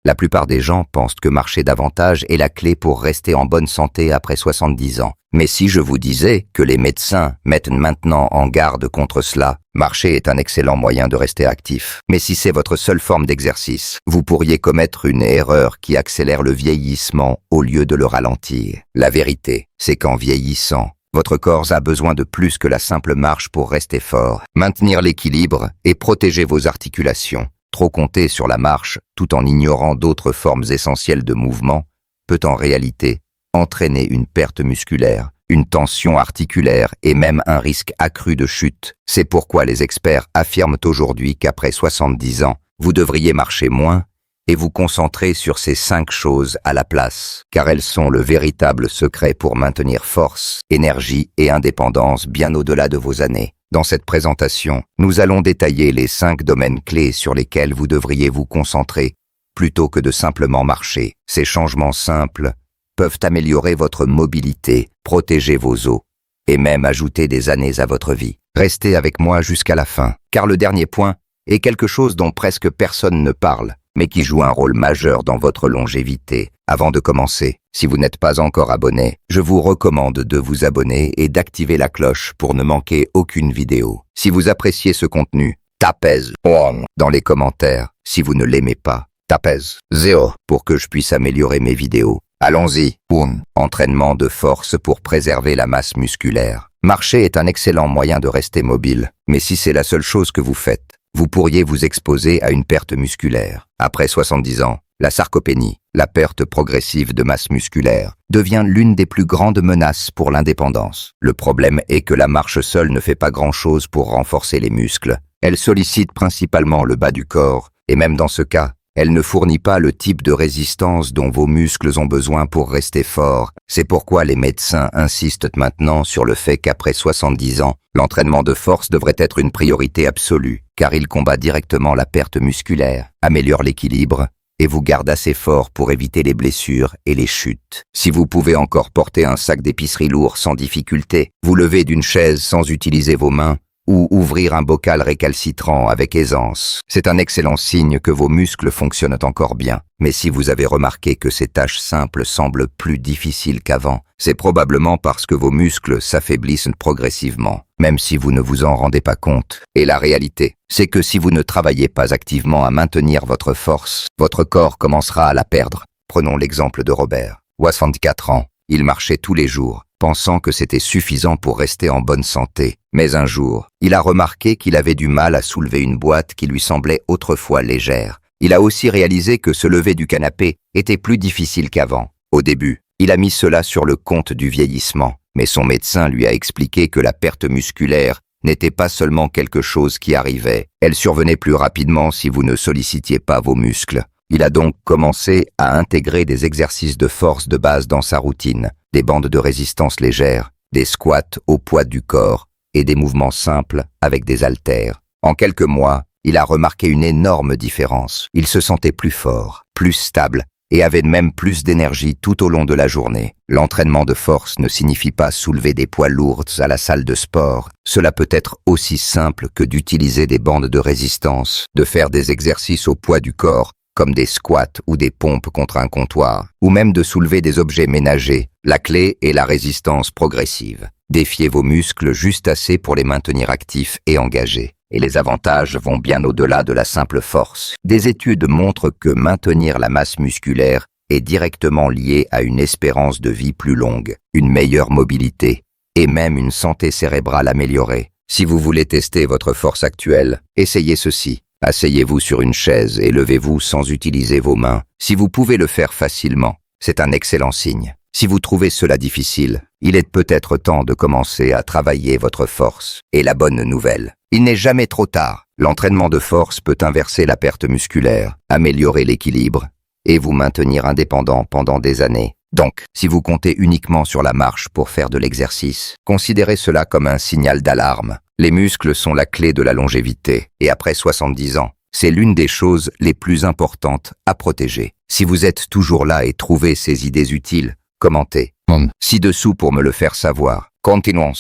La plupart des gens pensent que marcher davantage est la clé pour rester en bonne santé après 70 ans. Mais si je vous disais que les médecins mettent maintenant en garde contre cela, marcher est un excellent moyen de rester actif. Mais si c'est votre seule forme d'exercice, vous pourriez commettre une erreur qui accélère le vieillissement au lieu de le ralentir. La vérité, c'est qu'en vieillissant, votre corps a besoin de plus que la simple marche pour rester fort, maintenir l'équilibre et protéger vos articulations. Trop compter sur la marche, tout en ignorant d'autres formes essentielles de mouvement, peut en réalité entraîner une perte musculaire, une tension articulaire et même un risque accru de chute. C'est pourquoi les experts affirment aujourd'hui qu'après 70 ans, vous devriez marcher moins et vous concentrer sur ces 5 choses à la place, car elles sont le véritable secret pour maintenir force, énergie et indépendance bien au-delà de vos années. Dans cette présentation, nous allons détailler les 5 domaines clés sur lesquels vous devriez vous concentrer plutôt que de simplement marcher. Ces changements simples peuvent améliorer votre mobilité, protéger vos os et même ajouter des années à votre vie. Restez avec moi jusqu'à la fin, car le dernier point est quelque chose dont presque personne ne parle, mais qui joue un rôle majeur dans votre longévité. Avant de commencer, si vous n'êtes pas encore abonné, je vous recommande de vous abonner et d'activer la cloche pour ne manquer aucune vidéo. Si vous appréciez ce contenu, tapez 1 dans les commentaires. Si vous ne l'aimez pas, tapez 0 pour que je puisse améliorer mes vidéos. Allons-y. 1. Entraînement de force pour préserver la masse musculaire. Marcher est un excellent moyen de rester mobile, mais si c'est la seule chose que vous faites, vous pourriez vous exposer à une perte musculaire. Après 70 ans, la sarcopénie, la perte progressive de masse musculaire, devient l'une des plus grandes menaces pour l'indépendance. Le problème est que la marche seule ne fait pas grand-chose pour renforcer les muscles. Elle sollicite principalement le bas du corps, et même dans ce cas, elle ne fournit pas le type de résistance dont vos muscles ont besoin pour rester forts. C'est pourquoi les médecins insistent maintenant sur le fait qu'après 70 ans, l'entraînement de force devrait être une priorité absolue, car il combat directement la perte musculaire, améliore l'équilibre et vous garde assez fort pour éviter les blessures et les chutes. Si vous pouvez encore porter un sac d'épicerie lourd sans difficulté, vous lever d'une chaise sans utiliser vos mains, ou ouvrir un bocal récalcitrant avec aisance, c'est un excellent signe que vos muscles fonctionnent encore bien. Mais si vous avez remarqué que ces tâches simples semblent plus difficiles qu'avant, c'est probablement parce que vos muscles s'affaiblissent progressivement, même si vous ne vous en rendez pas compte. Et la réalité, c'est que si vous ne travaillez pas activement à maintenir votre force, votre corps commencera à la perdre. Prenons l'exemple de Robert, 64 ans. Il marchait tous les jours, pensant que c'était suffisant pour rester en bonne santé. Mais un jour, il a remarqué qu'il avait du mal à soulever une boîte qui lui semblait autrefois légère. Il a aussi réalisé que se lever du canapé était plus difficile qu'avant. Au début, il a mis cela sur le compte du vieillissement, mais son médecin lui a expliqué que la perte musculaire n'était pas seulement quelque chose qui arrivait, elle survenait plus rapidement si vous ne sollicitiez pas vos muscles. Il a donc commencé à intégrer des exercices de force de base dans sa routine, des bandes de résistance légères, des squats au poids du corps et des mouvements simples avec des haltères. En quelques mois, il a remarqué une énorme différence. Il se sentait plus fort, plus stable et avait même plus d'énergie tout au long de la journée. L'entraînement de force ne signifie pas soulever des poids lourds à la salle de sport. Cela peut être aussi simple que d'utiliser des bandes de résistance, de faire des exercices au poids du corps, comme des squats ou des pompes contre un comptoir, ou même de soulever des objets ménagers. La clé est la résistance progressive. Défiez vos muscles juste assez pour les maintenir actifs et engagés. Et les avantages vont bien au-delà de la simple force. Des études montrent que maintenir la masse musculaire est directement lié à une espérance de vie plus longue, une meilleure mobilité et même une santé cérébrale améliorée. Si vous voulez tester votre force actuelle, essayez ceci. Asseyez-vous sur une chaise et levez-vous sans utiliser vos mains. Si vous pouvez le faire facilement, c'est un excellent signe. Si vous trouvez cela difficile, il est peut-être temps de commencer à travailler votre force. Et la bonne nouvelle, il n'est jamais trop tard. L'entraînement de force peut inverser la perte musculaire, améliorer l'équilibre et vous maintenir indépendant pendant des années. Donc, si vous comptez uniquement sur la marche pour faire de l'exercice, considérez cela comme un signal d'alarme. Les muscles sont la clé de la longévité, et après 70 ans, c'est l'une des choses les plus importantes à protéger. Si vous êtes toujours là et trouvez ces idées utiles, commentez ci-dessous pour me le faire savoir. Continuons.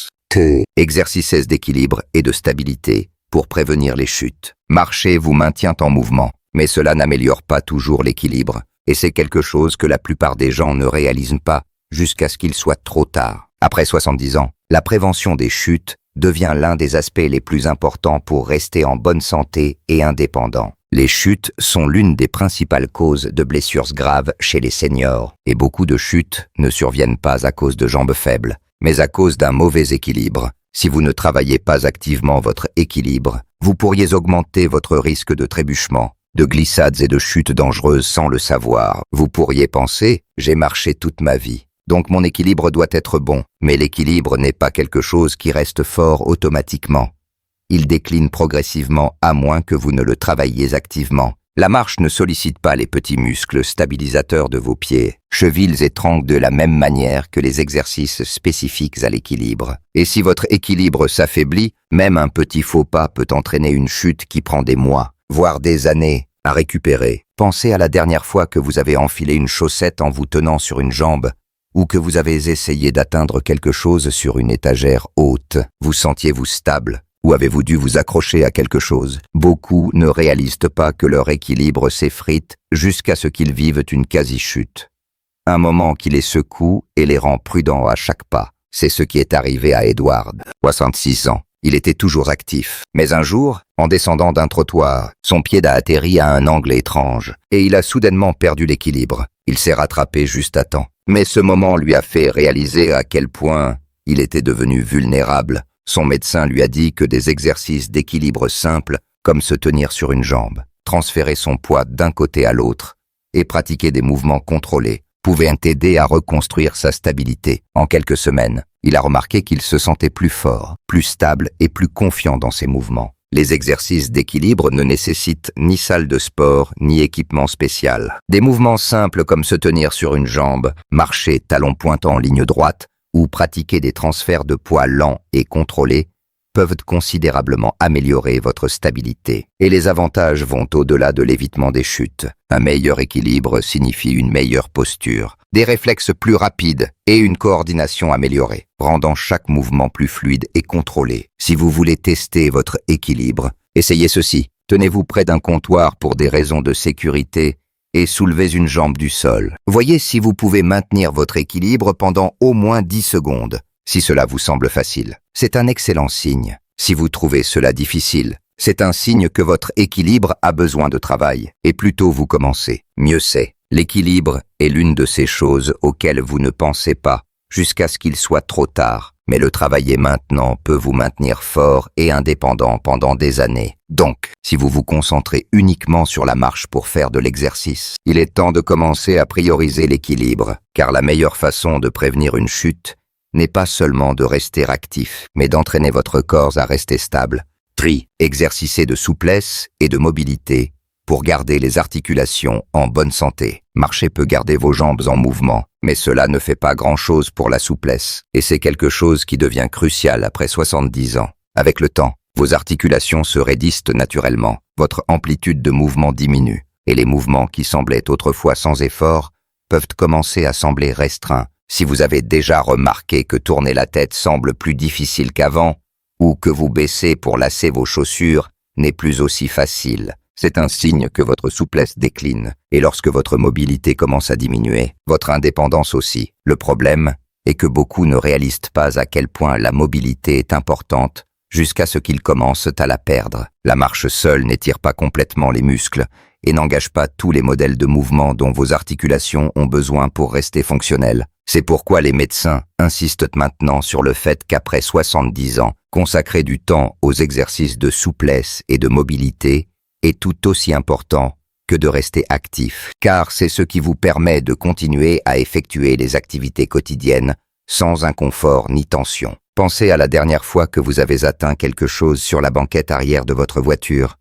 Exercices d'équilibre et de stabilité pour prévenir les chutes. Marcher vous maintient en mouvement, Mais cela n'améliore pas toujours l'équilibre, et c'est quelque chose que la plupart des gens ne réalisent pas jusqu'à ce qu'il soit trop tard. Après 70 ans, la prévention des chutes devient l'un des aspects les plus importants pour rester en bonne santé et indépendant. Les chutes sont l'une des principales causes de blessures graves chez les seniors, et beaucoup de chutes ne surviennent pas à cause de jambes faibles, mais à cause d'un mauvais équilibre. Si vous ne travaillez pas activement votre équilibre, vous pourriez augmenter votre risque de trébuchement, de glissades et de chutes dangereuses sans le savoir. Vous pourriez penser « j'ai marché toute ma vie, donc mon équilibre doit être bon ». Mais l'équilibre n'est pas quelque chose qui reste fort automatiquement. Il décline progressivement à moins que vous ne le travailliez activement. La marche ne sollicite pas les petits muscles stabilisateurs de vos pieds, chevilles et troncs de la même manière que les exercices spécifiques à l'équilibre. Et si votre équilibre s'affaiblit, même un petit faux pas peut entraîner une chute qui prend des mois, voire des années, à récupérer. Pensez à la dernière fois que vous avez enfilé une chaussette en vous tenant sur une jambe, ou que vous avez essayé d'atteindre quelque chose sur une étagère haute. Vous sentiez-vous stable? Ou avez-vous dû vous accrocher à quelque chose? Beaucoup ne réalisent pas que leur équilibre s'effrite jusqu'à ce qu'ils vivent une quasi-chute. Un moment qui les secoue et les rend prudents à chaque pas. C'est ce qui est arrivé à Edward, 66 ans. Il était toujours actif. Mais un jour, en descendant d'un trottoir, son pied a atterri à un angle étrange, et il a soudainement perdu l'équilibre. Il s'est rattrapé juste à temps. Mais ce moment lui a fait réaliser à quel point il était devenu vulnérable. Son médecin lui a dit que des exercices d'équilibre simples, comme se tenir sur une jambe, transférer son poids d'un côté à l'autre et pratiquer des mouvements contrôlés, pouvaient aider à reconstruire sa stabilité. En quelques semaines, il a remarqué qu'il se sentait plus fort, plus stable et plus confiant dans ses mouvements. Les exercices d'équilibre ne nécessitent ni salle de sport, ni équipement spécial. Des mouvements simples comme se tenir sur une jambe, marcher talons pointant en ligne droite, ou pratiquer des transferts de poids lents et contrôlés peuvent considérablement améliorer votre stabilité. Et les avantages vont au-delà de l'évitement des chutes. Un meilleur équilibre signifie une meilleure posture, des réflexes plus rapides et une coordination améliorée, rendant chaque mouvement plus fluide et contrôlé. Si vous voulez tester votre équilibre, essayez ceci. Tenez-vous près d'un comptoir pour des raisons de sécurité et soulevez une jambe du sol. Voyez si vous pouvez maintenir votre équilibre pendant au moins 10 secondes. Si cela vous semble facile, c'est un excellent signe. Si vous trouvez cela difficile, c'est un signe que votre équilibre a besoin de travail. Et plus tôt vous commencez, mieux c'est. L'équilibre est l'une de ces choses auxquelles vous ne pensez pas jusqu'à ce qu'il soit trop tard. Mais le travailler maintenant peut vous maintenir fort et indépendant pendant des années. Donc, si vous vous concentrez uniquement sur la marche pour faire de l'exercice, il est temps de commencer à prioriser l'équilibre, car la meilleure façon de prévenir une chute n'est pas seulement de rester actif, mais d'entraîner votre corps à rester stable. Exercicez de souplesse et de mobilité pour garder les articulations en bonne santé. Marcher peut garder vos jambes en mouvement, mais cela ne fait pas grand-chose pour la souplesse, et c'est quelque chose qui devient crucial après 70 ans. Avec le temps, vos articulations se raidissent naturellement, votre amplitude de mouvement diminue, et les mouvements qui semblaient autrefois sans effort peuvent commencer à sembler restreints. Si vous avez déjà remarqué que tourner la tête semble plus difficile qu'avant, ou que vous baissez pour lasser vos chaussures n'est plus aussi facile, c'est un signe que votre souplesse décline, et lorsque votre mobilité commence à diminuer, votre indépendance aussi. Le problème est que beaucoup ne réalisent pas à quel point la mobilité est importante jusqu'à ce qu'ils commencent à la perdre. La marche seule n'étire pas complètement les muscles et n'engage pas tous les modèles de mouvement dont vos articulations ont besoin pour rester fonctionnelles. C'est pourquoi les médecins insistent maintenant sur le fait qu'après 70 ans, consacrer du temps aux exercices de souplesse et de mobilité est tout aussi important que de rester actif, car c'est ce qui vous permet de continuer à effectuer les activités quotidiennes sans inconfort ni tension. Pensez à la dernière fois que vous avez atteint quelque chose sur la banquette arrière de votre voiture,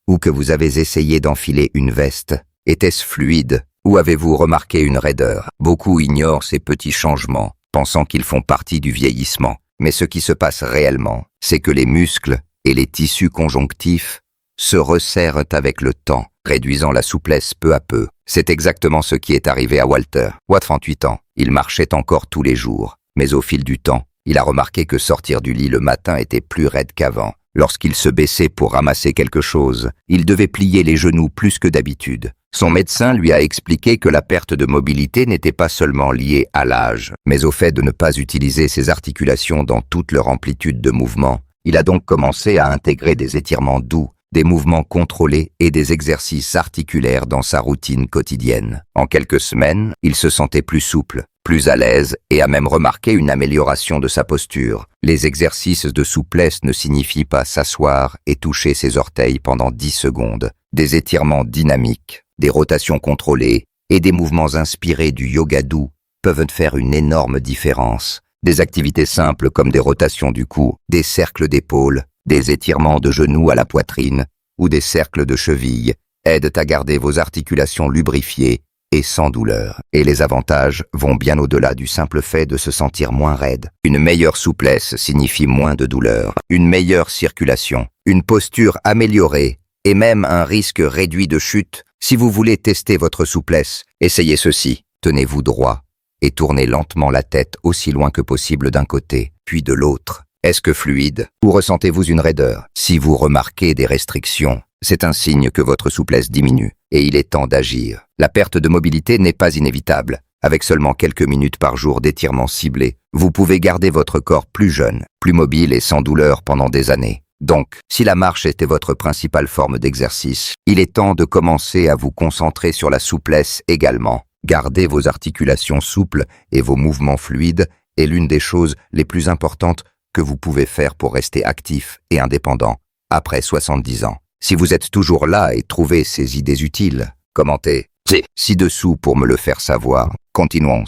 ou que vous avez essayé d'enfiler une veste. Était-ce fluide, ou avez-vous remarqué une raideur? Beaucoup ignorent ces petits changements, pensant qu'ils font partie du vieillissement. Mais ce qui se passe réellement, c'est que les muscles et les tissus conjonctifs se resserrent avec le temps, réduisant la souplesse peu à peu. C'est exactement ce qui est arrivé à Walter. 38 ans, il marchait encore tous les jours, mais au fil du temps, il a remarqué que sortir du lit le matin était plus raide qu'avant. Lorsqu'il se baissait pour ramasser quelque chose, il devait plier les genoux plus que d'habitude. Son médecin lui a expliqué que la perte de mobilité n'était pas seulement liée à l'âge, mais au fait de ne pas utiliser ses articulations dans toute leur amplitude de mouvement. Il a donc commencé à intégrer des étirements doux, des mouvements contrôlés et des exercices articulaires dans sa routine quotidienne. En quelques semaines, il se sentait plus souple, plus à l'aise et a même remarqué une amélioration de sa posture. Les exercices de souplesse ne signifient pas s'asseoir et toucher ses orteils pendant 10 secondes. Des étirements dynamiques, des rotations contrôlées et des mouvements inspirés du yoga doux peuvent faire une énorme différence. Des activités simples comme des rotations du cou, des cercles d'épaules, des étirements de genoux à la poitrine ou des cercles de cheville aident à garder vos articulations lubrifiées et sans douleur. Et les avantages vont bien au-delà du simple fait de se sentir moins raide. Une meilleure souplesse signifie moins de douleur, une meilleure circulation, une posture améliorée et même un risque réduit de chute. Si vous voulez tester votre souplesse, essayez ceci. Tenez-vous droit et tournez lentement la tête aussi loin que possible d'un côté, puis de l'autre. Est-ce que fluide ou ressentez-vous une raideur? Si vous remarquez des restrictions, c'est un signe que votre souplesse diminue et il est temps d'agir. La perte de mobilité n'est pas inévitable. Avec seulement quelques minutes par jour d'étirements ciblés, vous pouvez garder votre corps plus jeune, plus mobile et sans douleur pendant des années. Donc, si la marche était votre principale forme d'exercice, il est temps de commencer à vous concentrer sur la souplesse également. Garder vos articulations souples et vos mouvements fluides est l'une des choses les plus importantes que vous pouvez faire pour rester actif et indépendant après 70 ans. Si vous êtes toujours là et trouvez ces idées utiles, commentez ci-dessous pour me le faire savoir. Continuons.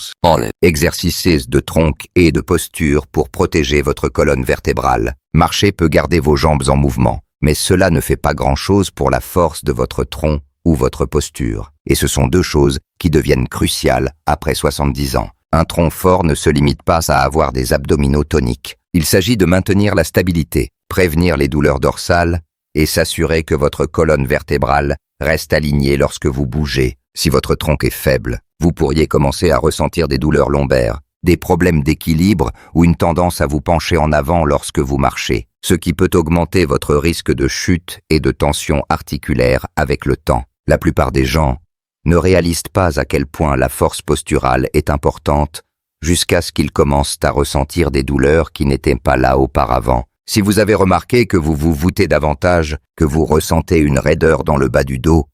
Exercices de tronc et de posture pour protéger votre colonne vertébrale. Marcher peut garder vos jambes en mouvement, mais cela ne fait pas grand-chose pour la force de votre tronc ou votre posture. Et ce sont deux choses qui deviennent cruciales après 70 ans. Un tronc fort ne se limite pas à avoir des abdominaux toniques. Il s'agit de maintenir la stabilité, prévenir les douleurs dorsales et s'assurer que votre colonne vertébrale reste alignée lorsque vous bougez. Si votre tronc est faible, vous pourriez commencer à ressentir des douleurs lombaires, des problèmes d'équilibre ou une tendance à vous pencher en avant lorsque vous marchez, ce qui peut augmenter votre risque de chute et de tension articulaire avec le temps. La plupart des gens ne réalisent pas à quel point la force posturale est importante jusqu'à ce qu'ils commencent à ressentir des douleurs qui n'étaient pas là auparavant. Si vous avez remarqué que vous vous voûtez davantage, que vous ressentez une raideur dans le bas du dos,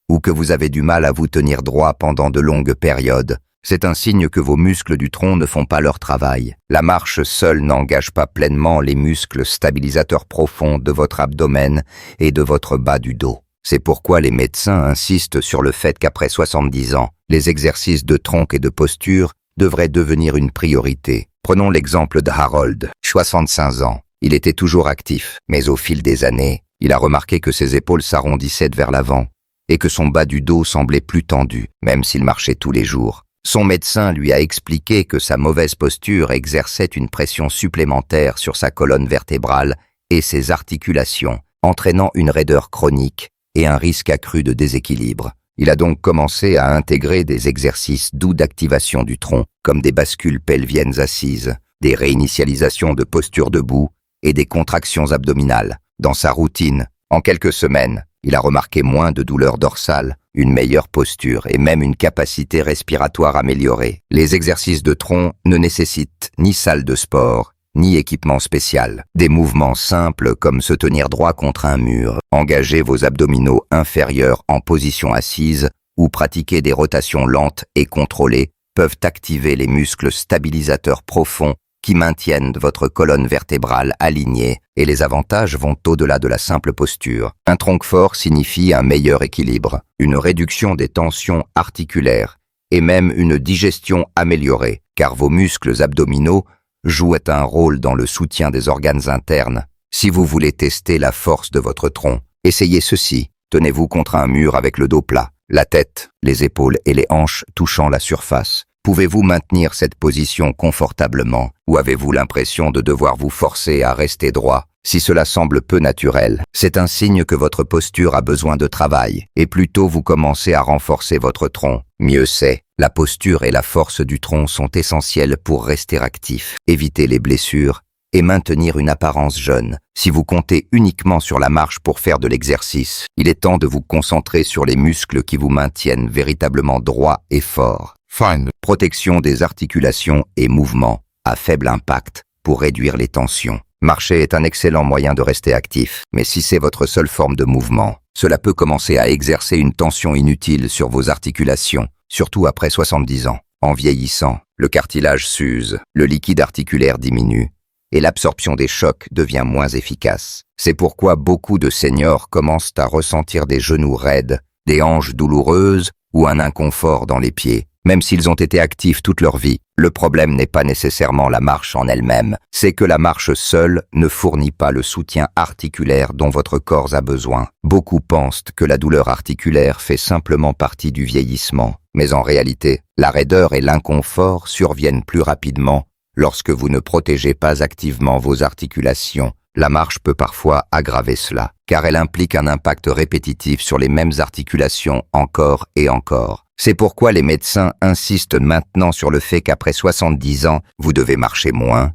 ou que vous avez du mal à vous tenir droit pendant de longues périodes, c'est un signe que vos muscles du tronc ne font pas leur travail. La marche seule n'engage pas pleinement les muscles stabilisateurs profonds de votre abdomen et de votre bas du dos. C'est pourquoi les médecins insistent sur le fait qu'après 70 ans, les exercices de tronc et de posture devraient devenir une priorité. Prenons l'exemple de Harold, 65 ans. Il était toujours actif, mais au fil des années, il a remarqué que ses épaules s'arrondissaient vers l'avant et que son bas du dos semblait plus tendu, même s'il marchait tous les jours. Son médecin lui a expliqué que sa mauvaise posture exerçait une pression supplémentaire sur sa colonne vertébrale et ses articulations, entraînant une raideur chronique et un risque accru de déséquilibre. Il a donc commencé à intégrer des exercices doux d'activation du tronc, comme des bascules pelviennes assises, des réinitialisations de posture debout et des contractions abdominales. Dans sa routine, en quelques semaines, il a remarqué moins de douleurs dorsales, une meilleure posture et même une capacité respiratoire améliorée. Les exercices de tronc ne nécessitent ni salle de sport, ni équipement spécial. Des mouvements simples comme se tenir droit contre un mur, engager vos abdominaux inférieurs en position assise ou pratiquer des rotations lentes et contrôlées peuvent activer les muscles stabilisateurs profonds qui maintiennent votre colonne vertébrale alignée, et les avantages vont au-delà de la simple posture. Un tronc fort signifie un meilleur équilibre, une réduction des tensions articulaires et même une digestion améliorée, car vos muscles abdominaux jouent un rôle dans le soutien des organes internes. Si vous voulez tester la force de votre tronc, essayez ceci. Tenez-vous contre un mur avec le dos plat, la tête, les épaules et les hanches touchant la surface. Pouvez-vous maintenir cette position confortablement ou avez-vous l'impression de devoir vous forcer à rester droit? Si cela semble peu naturel, c'est un signe que votre posture a besoin de travail et plus tôt vous commencez à renforcer votre tronc, mieux c'est. La posture et la force du tronc sont essentielles pour rester actif, éviter les blessures et maintenir une apparence jeune. Si vous comptez uniquement sur la marche pour faire de l'exercice, il est temps de vous concentrer sur les muscles qui vous maintiennent véritablement droit et fort. Fine. Protection des articulations et mouvements à faible impact pour réduire les tensions. Marcher est un excellent moyen de rester actif, mais si c'est votre seule forme de mouvement, cela peut commencer à exercer une tension inutile sur vos articulations, surtout après 70 ans. En vieillissant, le cartilage s'use, le liquide articulaire diminue, et l'absorption des chocs devient moins efficace. C'est pourquoi beaucoup de seniors commencent à ressentir des genoux raides, des hanches douloureuses ou un inconfort dans les pieds. Même s'ils ont été actifs toute leur vie, le problème n'est pas nécessairement la marche en elle-même, c'est que la marche seule ne fournit pas le soutien articulaire dont votre corps a besoin. Beaucoup pensent que la douleur articulaire fait simplement partie du vieillissement, mais en réalité, la raideur et l'inconfort surviennent plus rapidement lorsque vous ne protégez pas activement vos articulations. La marche peut parfois aggraver cela, car elle implique un impact répétitif sur les mêmes articulations encore et encore. C'est pourquoi les médecins insistent maintenant sur le fait qu'après 70 ans, vous devez marcher moins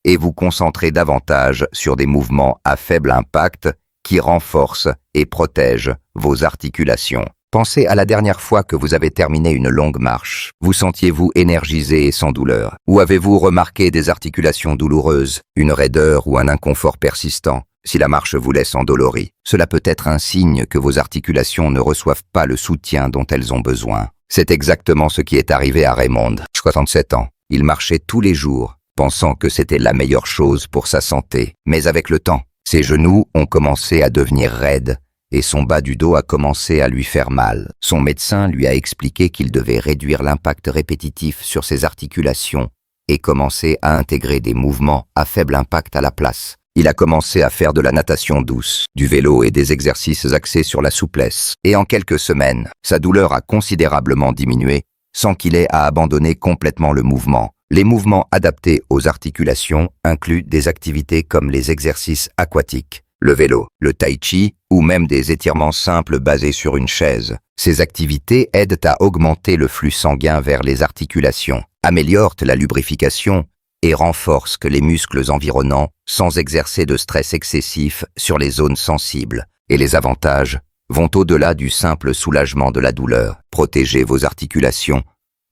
et vous concentrer davantage sur des mouvements à faible impact qui renforcent et protègent vos articulations. Pensez à la dernière fois que vous avez terminé une longue marche. Vous sentiez-vous énergisé et sans douleur? Ou avez-vous remarqué des articulations douloureuses, une raideur ou un inconfort persistant? Si la marche vous laisse endolori, cela peut être un signe que vos articulations ne reçoivent pas le soutien dont elles ont besoin. C'est exactement ce qui est arrivé à Raymond, 67 ans. Il marchait tous les jours, pensant que c'était la meilleure chose pour sa santé. Mais avec le temps, ses genoux ont commencé à devenir raides et son bas du dos a commencé à lui faire mal. Son médecin lui a expliqué qu'il devait réduire l'impact répétitif sur ses articulations et commencer à intégrer des mouvements à faible impact à la place. Il a commencé à faire de la natation douce, du vélo et des exercices axés sur la souplesse. Et en quelques semaines, sa douleur a considérablement diminué sans qu'il ait à abandonner complètement le mouvement. Les mouvements adaptés aux articulations incluent des activités comme les exercices aquatiques, le vélo, le tai chi ou même des étirements simples basés sur une chaise. Ces activités aident à augmenter le flux sanguin vers les articulations, améliorent la lubrification et renforcent les muscles environnants sans exercer de stress excessif sur les zones sensibles. Et les avantages vont au-delà du simple soulagement de la douleur. Protéger vos articulations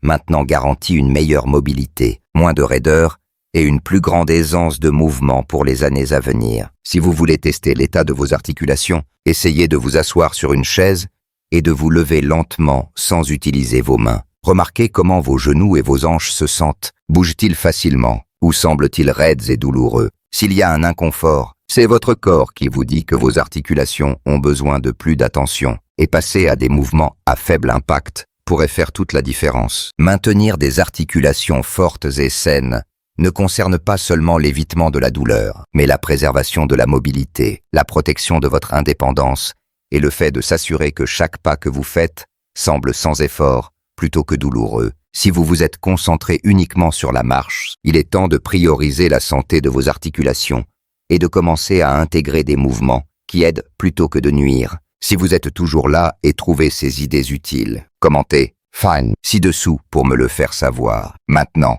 maintenant garantit une meilleure mobilité, moins de raideur et une plus grande aisance de mouvement pour les années à venir. Si vous voulez tester l'état de vos articulations, essayez de vous asseoir sur une chaise et de vous lever lentement sans utiliser vos mains. Remarquez comment vos genoux et vos hanches se sentent. Bougent-ils facilement ou semblent-ils raides et douloureux? S'il y a un inconfort, c'est votre corps qui vous dit que vos articulations ont besoin de plus d'attention et passer à des mouvements à faible impact pourrait faire toute la différence. Maintenir des articulations fortes et saines ne concerne pas seulement l'évitement de la douleur, mais la préservation de la mobilité, la protection de votre indépendance et le fait de s'assurer que chaque pas que vous faites semble sans effort plutôt que douloureux. Si vous vous êtes concentré uniquement sur la marche, il est temps de prioriser la santé de vos articulations et de commencer à intégrer des mouvements qui aident plutôt que de nuire. Si vous êtes toujours là et trouvez ces idées utiles, commentez « Fine » ci-dessous pour me le faire savoir. Maintenant,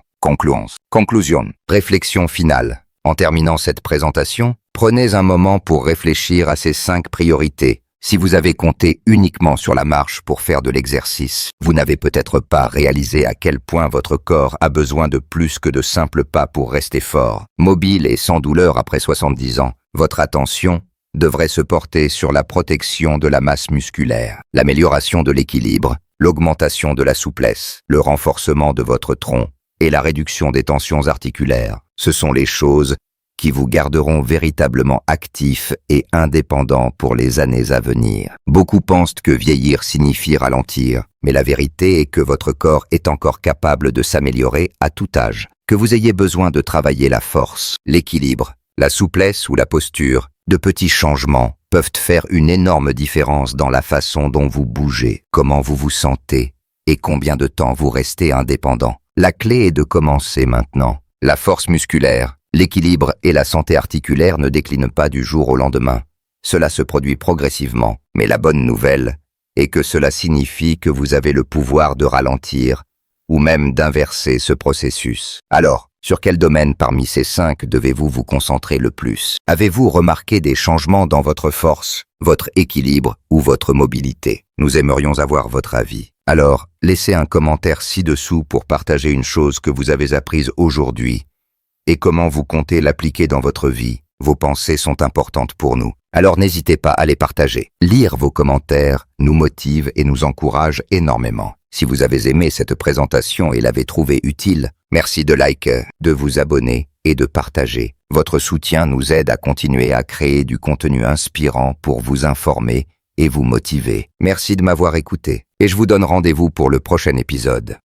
conclusion. Réflexion finale. En terminant cette présentation, prenez un moment pour réfléchir à ces 5 priorités. Si vous avez compté uniquement sur la marche pour faire de l'exercice, vous n'avez peut-être pas réalisé à quel point votre corps a besoin de plus que de simples pas pour rester fort. Mobile et sans douleur après 70 ans, votre attention devrait se porter sur la protection de la masse musculaire, l'amélioration de l'équilibre, l'augmentation de la souplesse, le renforcement de votre tronc et la réduction des tensions articulaires. Ce sont les choses qui vous garderont véritablement actif et indépendant pour les années à venir. Beaucoup pensent que vieillir signifie ralentir, mais la vérité est que votre corps est encore capable de s'améliorer à tout âge. Que vous ayez besoin de travailler la force, l'équilibre, la souplesse ou la posture, de petits changements peuvent faire une énorme différence dans la façon dont vous bougez, comment vous vous sentez et combien de temps vous restez indépendant. La clé est de commencer maintenant. La force musculaire, l'équilibre et la santé articulaire ne déclinent pas du jour au lendemain. Cela se produit progressivement, mais la bonne nouvelle est que cela signifie que vous avez le pouvoir de ralentir ou même d'inverser ce processus. Alors, sur quel domaine parmi ces 5 devez-vous vous concentrer le plus? Avez-vous remarqué des changements dans votre force, votre équilibre ou votre mobilité? Nous aimerions avoir votre avis. Alors, laissez un commentaire ci-dessous pour partager une chose que vous avez apprise aujourd'hui et comment vous comptez l'appliquer dans votre vie. Vos pensées sont importantes pour nous. Alors n'hésitez pas à les partager. Lire vos commentaires nous motive et nous encourage énormément. Si vous avez aimé cette présentation et l'avez trouvée utile, merci de liker, de vous abonner et de partager. Votre soutien nous aide à continuer à créer du contenu inspirant pour vous informer et vous motiver. Merci de m'avoir écouté et je vous donne rendez-vous pour le prochain épisode.